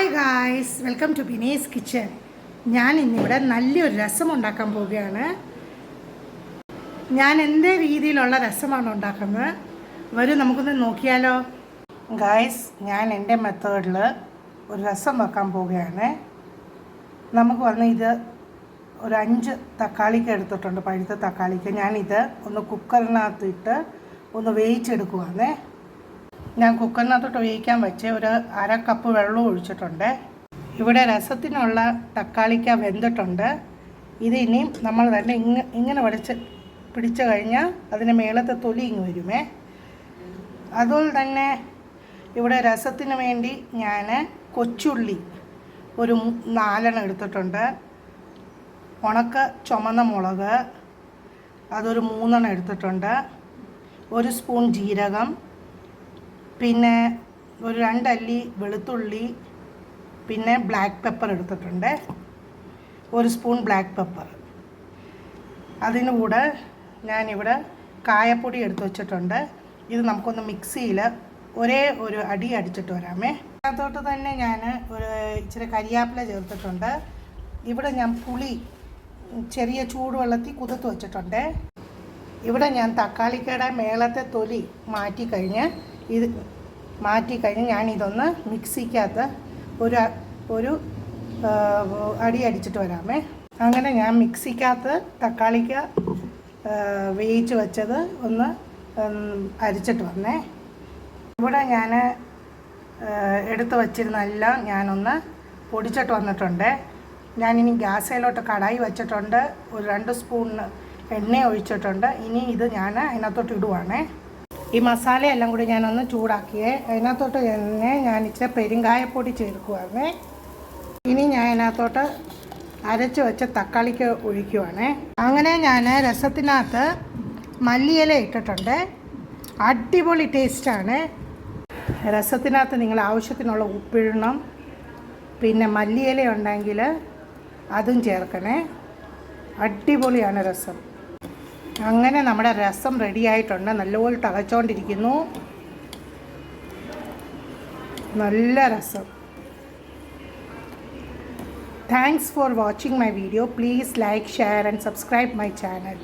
Hi guys, welcome to Bini's kitchen. ഞാൻ ഇന്നിവിടെ നല്ലൊരു രസം ഉണ്ടാക്കാൻ പോവുകയാണ്. ഞാൻ എൻ്റെ രീതിയിലുള്ള രസമാണ് ഉണ്ടാക്കുന്നത്. വരും നമുക്കൊന്ന് നോക്കിയാലോ. ഗായ്സ്, ഞാൻ എൻ്റെ മെത്തേഡിൽ ഒരു രസം വെക്കാൻ പോവുകയാണ്. നമുക്ക് ഇത് ഒരു 5 തക്കാളിക്ക് എടുത്തിട്ടുണ്ട്, പഴുത്ത തക്കാളിക്ക്. ഞാനിത് ഒന്ന് കുക്കറിനകത്തിട്ട് ഒന്ന് വേവിച്ചെടുക്കുവാണ്. ഞാൻ കുക്കറിനകത്തോട്ട് വേവിക്കാൻ വെച്ച് ഒരു 1/2 കപ്പ് വെള്ളം ഒഴിച്ചിട്ടുണ്ട്. ഇവിടെ രസത്തിനുള്ള തക്കാളിക്ക വെന്തിട്ടുണ്ട്. ഇത് ഇനിയും നമ്മൾ തന്നെ ഇങ്ങനെ പിടിച്ചു കഴിഞ്ഞാൽ അതിന് മേളത്തെ തൊലി ഇങ്ങ് വരുമേ. അതുപോലെ തന്നെ ഇവിടെ രസത്തിന് വേണ്ടി ഞാൻ കൊച്ചുള്ളി ഒരു 4 എടുത്തിട്ടുണ്ട്. ഉണക്ക ചുമന്ന മുളക് അതൊരു 3 എടുത്തിട്ടുണ്ട്. 1 സ്പൂൺ ജീരകം, പിന്നെ ഒരു 2 അല്ലി വെളുത്തുള്ളി, പിന്നെ ബ്ലാക്ക് പെപ്പർ എടുത്തിട്ടുണ്ട്, 1 സ്പൂൺ ബ്ലാക്ക് പെപ്പർ. അതിന് കൂടെ ഞാനിവിടെ കായപ്പൊടി എടുത്ത് വെച്ചിട്ടുണ്ട്. ഇത് നമുക്കൊന്ന് മിക്സിയിൽ ഒരു അടി അടിച്ചിട്ട് വരാമേ. അതിനകത്തോട്ട് തന്നെ ഞാൻ ഒരു ഇച്ചിരി കരിയാപ്പില ചേർത്തിട്ടുണ്ട്. ഇവിടെ ഞാൻ പുളി ചെറിയ ചൂടുവെള്ളത്തിൽ കുതിർത്ത് വെച്ചിട്ടുണ്ട്. ഇവിടെ ഞാൻ തക്കാളിക്കയുടെ മേളത്തെ തൊലി മാറ്റിക്കഴിഞ്ഞ് ഞാനിതൊന്ന് മിക്സിക്കകത്ത് ഒരു അടി അടിച്ചിട്ട് വരാമേ. അങ്ങനെ ഞാൻ മിക്സിക്കകത്ത് തക്കാളിക്ക വേവിച്ച് വെച്ചത് ഒന്ന് അരിച്ചിട്ട് വന്നേ. ഇവിടെ ഞാൻ എടുത്ത് വച്ചിരുന്നെല്ലാം ഞാനൊന്ന് പൊടിച്ചിട്ട് വന്നിട്ടുണ്ട്. ഞാനിനി ഗ്യാസിലോട്ട് കടായി വെച്ചിട്ടുണ്ട്. ഒരു 2 സ്പൂൺ എണ്ണ ഒഴിച്ചിട്ടുണ്ട്. ഇനി ഇത് ഞാൻ അതിനകത്തോട്ട് ഇടുവാണേ. ഈ മസാലയെല്ലാം കൂടി ഞാനൊന്ന് ചൂടാക്കിയേ. അതിനകത്തോട്ട് തന്നെ ഞാൻ ഇച്ചിരി പെരുങ്കായപ്പൊടി ചേർക്കുവാണേ. ഇനി ഞാൻ അതിനകത്തോട്ട് അരച്ച് വെച്ച തക്കാളിക്ക് ഒഴിക്കുവാണേ. അങ്ങനെ ഞാൻ രസത്തിനകത്ത് മല്ലിയില ഇട്ടിട്ടുണ്ട്. അടിപൊളി ടേസ്റ്റാണ്. രസത്തിനകത്ത് നിങ്ങൾ ആവശ്യത്തിനുള്ള ഉപ്പിടണം. പിന്നെ മല്ലിയില ഉണ്ടെങ്കിൽ അതും ചേർക്കണേ. അടിപൊളിയാണ് രസം. അങ്ങനെ നമ്മുടെ രസം റെഡി ആയിട്ടുണ്ട്. നല്ലപോലെ തിളച്ചുകൊണ്ടിരിക്കുന്നു. നല്ല രസം. Thanks for watching my video. Please like, share and subscribe my channel.